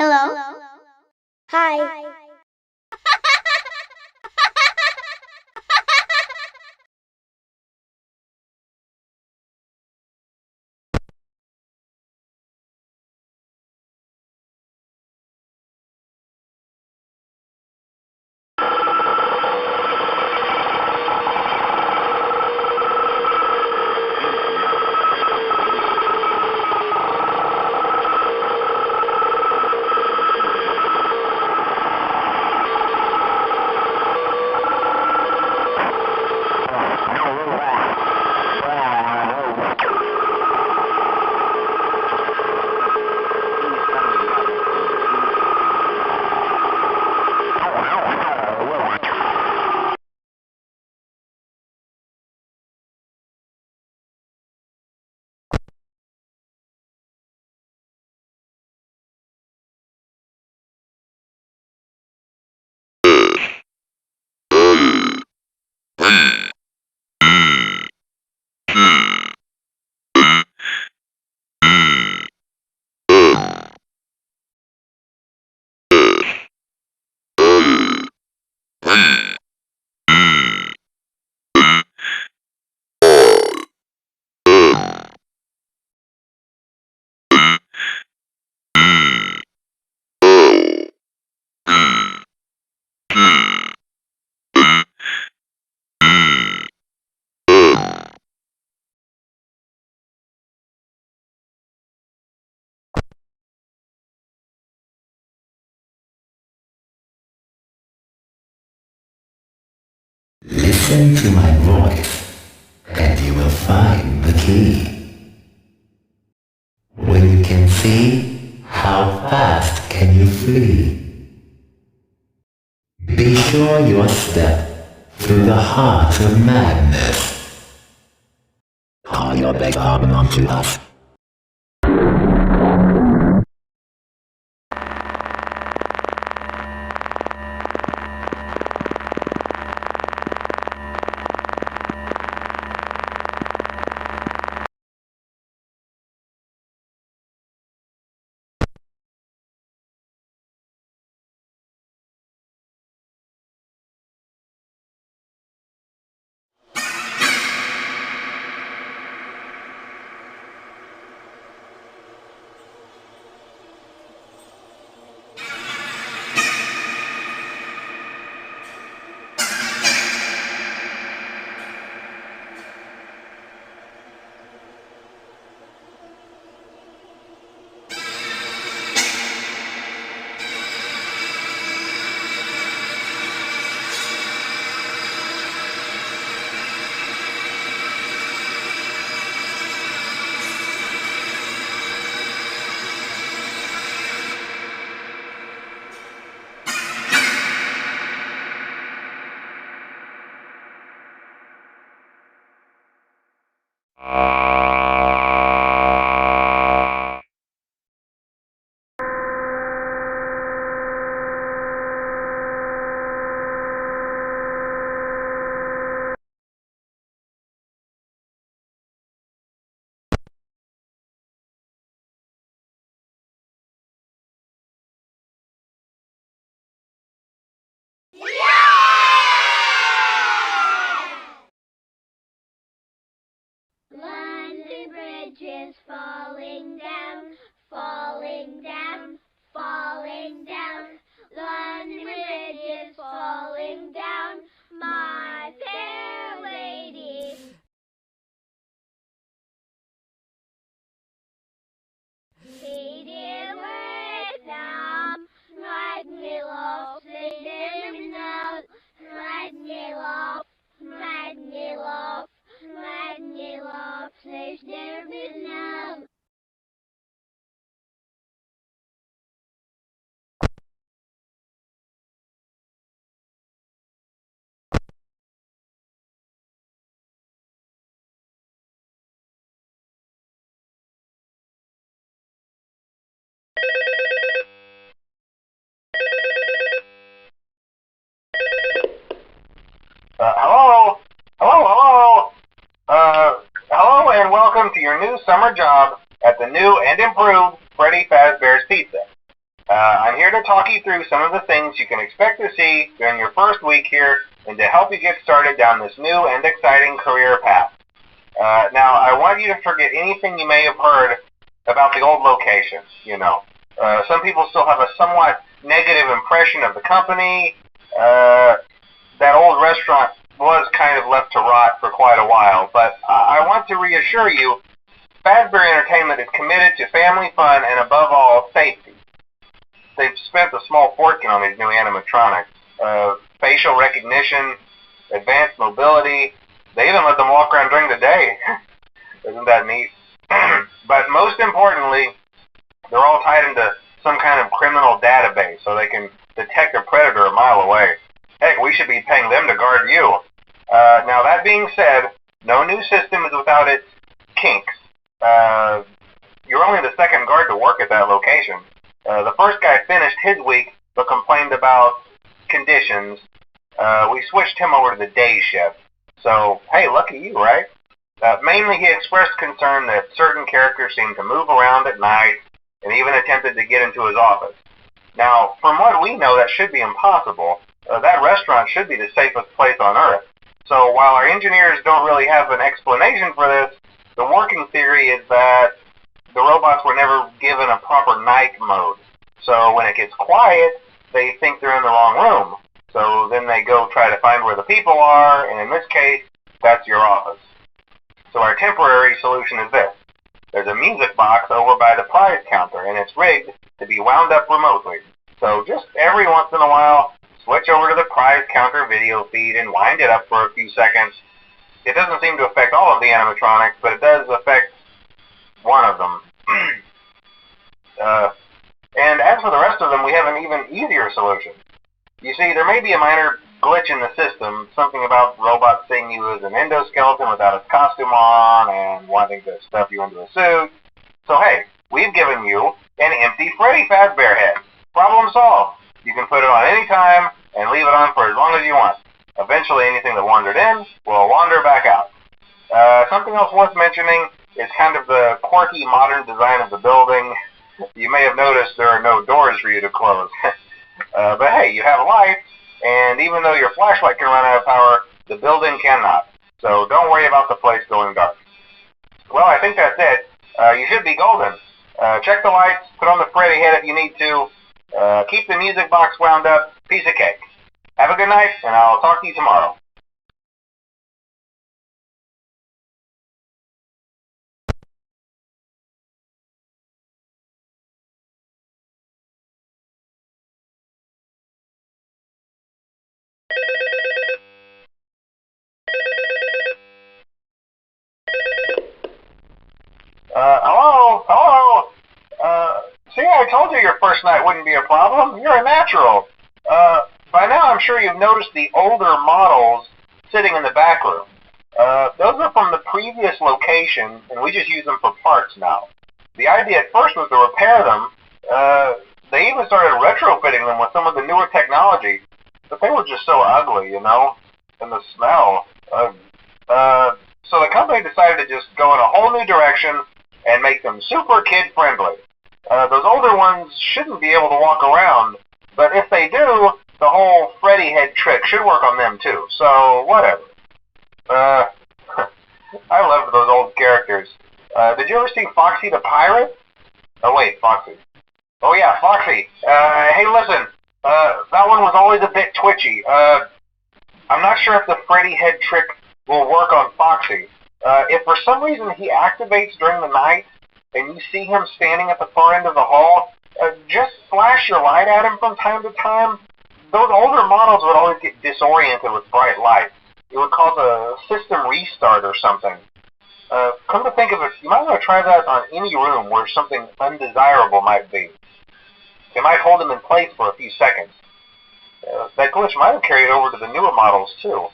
Hello? Hi. Listen to my voice, and you will find the key. When you can see, how fast can you flee? Be sure your step through the heart of madness. Call your big arm onto us. London Bridge is falling down, falling down, falling down. London Bridge is falling down, my fair lady. Hey dear Vietnam, ride me off, let me know. Ride me off, ride me off, ride me off, there's never been enough. Hello? Hello? Hello and welcome to your new summer job at the new and improved Freddy Fazbear's Pizza. I'm here to talk you through some of the things you can expect to see during your first week here and to help you get started down this new and exciting career path. Now, I want you to forget anything you may have heard about the old location. Some people still have a somewhat negative impression of the company. That old restaurant was kind of left to rot for quite a while, but I want to reassure you, Fazbear Entertainment is committed to family fun and, above all, safety. They've spent a small fortune on these new animatronics. Facial recognition, advanced mobility. They even let them walk around during the day. Isn't that neat? But most importantly, they're all tied into some kind of criminal database so they can detect a predator a mile away. Heck, we should be paying them to guard you. Now, that being said, no new system is without its kinks. You're only the second guard to work at that location. The first guy finished his week but complained about conditions. We switched him over to the day shift. So, hey, lucky you, right? Mainly he expressed concern that certain characters seemed to move around at night and even attempted to get into his office. Now, from what we know, that should be impossible. That restaurant should be the safest place on Earth. So while our engineers don't really have an explanation for this, the working theory is that the robots were never given a proper night mode. So when it gets quiet, they think they're in the wrong room. So then they go try to find where the people are, and in this case, that's your office. So our temporary solution is this. There's a music box over by the prize counter, and it's rigged to be wound up remotely. So just every once in a while, switch over to the prize counter video feed and wind it up for a few seconds. It doesn't seem to affect all of the animatronics, but it does affect one of them. And as for the rest of them, we have an even easier solution. You see, there may be a minor glitch in the system, something about robots seeing you as an endoskeleton without its costume on and wanting to stuff you into a suit. So hey, we've given you an empty Freddy Fazbear head. Problem solved. You can put it on any time and leave it on for as long as you want. Eventually anything that wandered in will wander back out. Something else worth mentioning is kind of the quirky modern design of the building. You may have noticed there are no doors for you to close. But hey, you have lights, and even though your flashlight can run out of power, the building cannot. So don't worry about the place going dark. Well, I think that's it. You should be golden. Check the lights, put on the Freddy head if you need to. Keep the music box wound up. Piece of cake. Have a good night, and I'll talk to you tomorrow. Hello? See, I told you your first night wouldn't be a problem. You're a natural. By now I'm sure you've noticed the older models sitting in the back room. Those are from the previous location, and we just use them for parts now. The idea at first was to repair them. They even started retrofitting them with some of the newer technology, but they were just so ugly, and the smell. So the company decided to just go in a whole new direction and make them super kid-friendly. Those older ones shouldn't be able to walk around, but if they do, the whole Freddy head trick should work on them too, so whatever. I loved those old characters. Did you ever see Foxy the Pirate? Oh wait, Foxy. Oh yeah, Foxy. Hey listen, that one was always a bit twitchy. I'm not sure if the Freddy head trick will work on Foxy. If for some reason he activates during the night and you see him standing at the far end of the hall, just flash your light at him from time to time. Those older models would always get disoriented with bright light. It would cause a system restart or something. Come to think of it, you might want to try that on any room where something undesirable might be. It might hold him in place for a few seconds. That glitch might have carried over to the newer models too.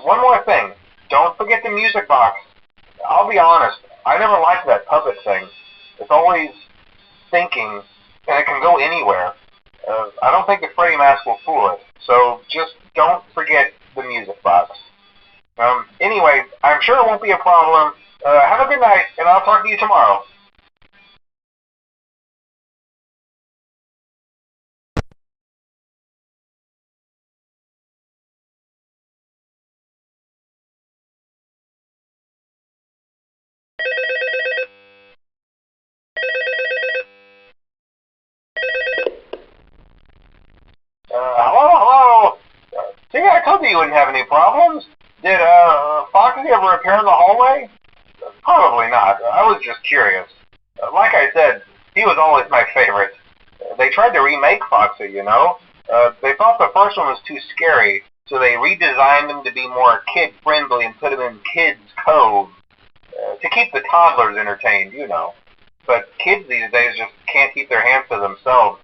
One more thing. Don't forget the music box. I'll be honest, I never liked that puppet thing. It's always thinking, and it can go anywhere. I don't think the Freddy mask will fool it, so just don't forget the music box. Anyway, I'm sure it won't be a problem. Have a good night, and I'll talk to you tomorrow. told you wouldn't have any problems. Did Foxy ever appear in the hallway? Probably not. I was just curious. Like I said, he was always my favorite. They tried to remake Foxy, you know. They thought the first one was too scary, so they redesigned him to be more kid-friendly and put him in Kids Cove to keep the toddlers entertained, you know. But kids these days just can't keep their hands to themselves.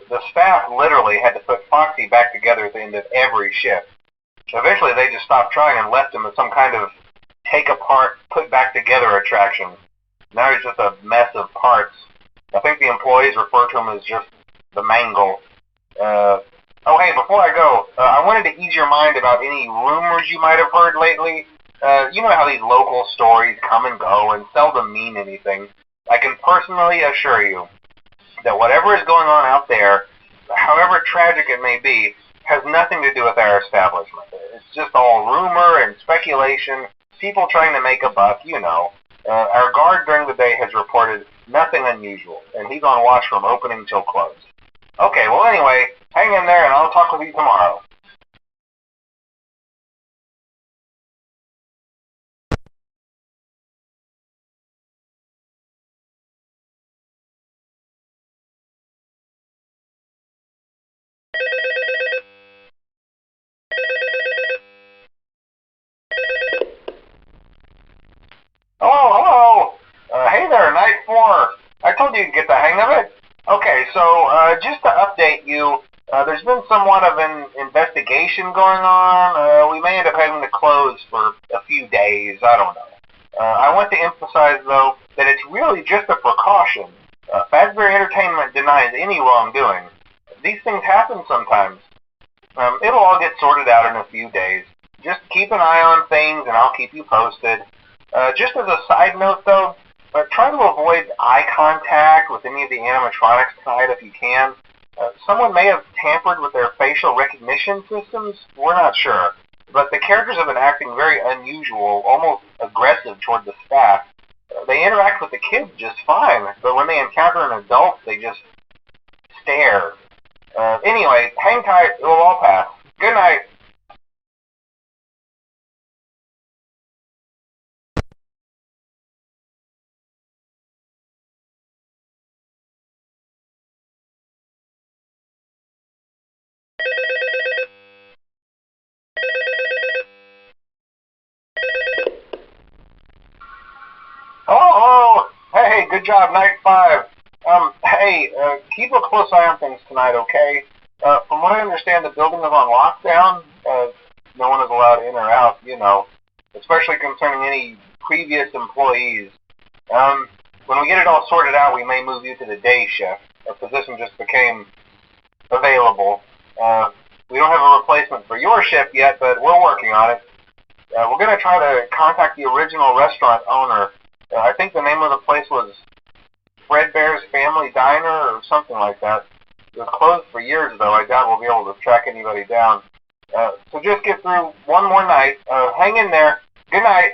The staff literally had to put Foxy back together at the end of every shift. Eventually they just stopped trying and left him as some kind of take-apart, put-back-together attraction. Now he's just a mess of parts. I think the employees refer to him as just the Mangle. Oh, hey, before I go, I wanted to ease your mind about any rumors you might have heard lately. You know how these local stories come and go and seldom mean anything. I can personally assure you that whatever is going on out there, however tragic it may be, has nothing to do with our establishment. It's just all rumor and speculation, people trying to make a buck, you know. Our guard during the day has reported nothing unusual, and he's on watch from opening till close. Okay, well anyway, hang in there and I'll talk with you tomorrow. Hello. Hey there, Night 4. I told you to get the hang of it. Okay, so just to update you, there's been somewhat of an investigation going on. We may end up having to close for a few days. I don't know. I want to emphasize, though, that it's really just a precaution. Fazbear Entertainment denies any wrongdoing. These things happen sometimes. It'll all get sorted out in a few days. Just keep an eye on things, and I'll keep you posted. Just as a side note, though, try to avoid eye contact with any of the animatronics tonight if you can. Someone may have tampered with their facial recognition systems. We're not sure. But the characters have been acting very unusual, almost aggressive toward the staff. They interact with the kids just fine, but when they encounter an adult, they just stare. Anyway, hang tight. It'll all pass. Good night. Hello. Hey, good job, Night 5. Hey, keep a close eye on things tonight, okay? From what I understand, the building is on lockdown. No one is allowed in or out, you know, especially concerning any previous employees. When we get it all sorted out, we may move you to the day shift. A position just became available. We don't have a replacement for your shift yet, but we're working on it. We're going to try to contact the original restaurant owner. I think the name of the place was Fredbear's Family Diner or something like that. It was closed for years, though. I doubt we'll be able to track anybody down. So just get through one more night. Hang in there. Good night.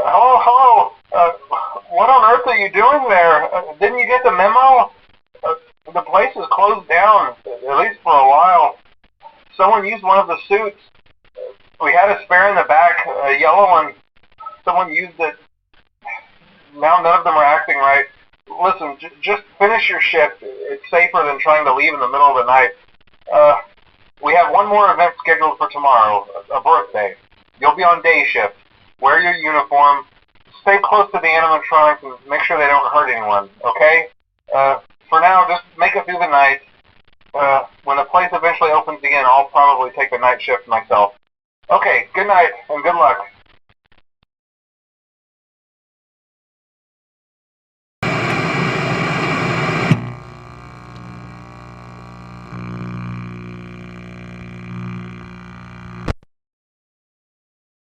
Hello. What on earth are you doing there? Didn't you get the memo? The place is closed down, at least for a while. Someone used one of the suits. We had a spare in the back, a yellow one. Someone used it. Now none of them are acting right. Listen, just finish your shift. It's safer than trying to leave in the middle of the night. We have one more event scheduled for tomorrow, a birthday. You'll be on day shift. Wear your uniform. Stay close to the animatronics and make sure they don't hurt anyone, okay? For now, just make it through the night. When the place eventually opens again, I'll probably take the night shift myself. Okay, good night and good luck.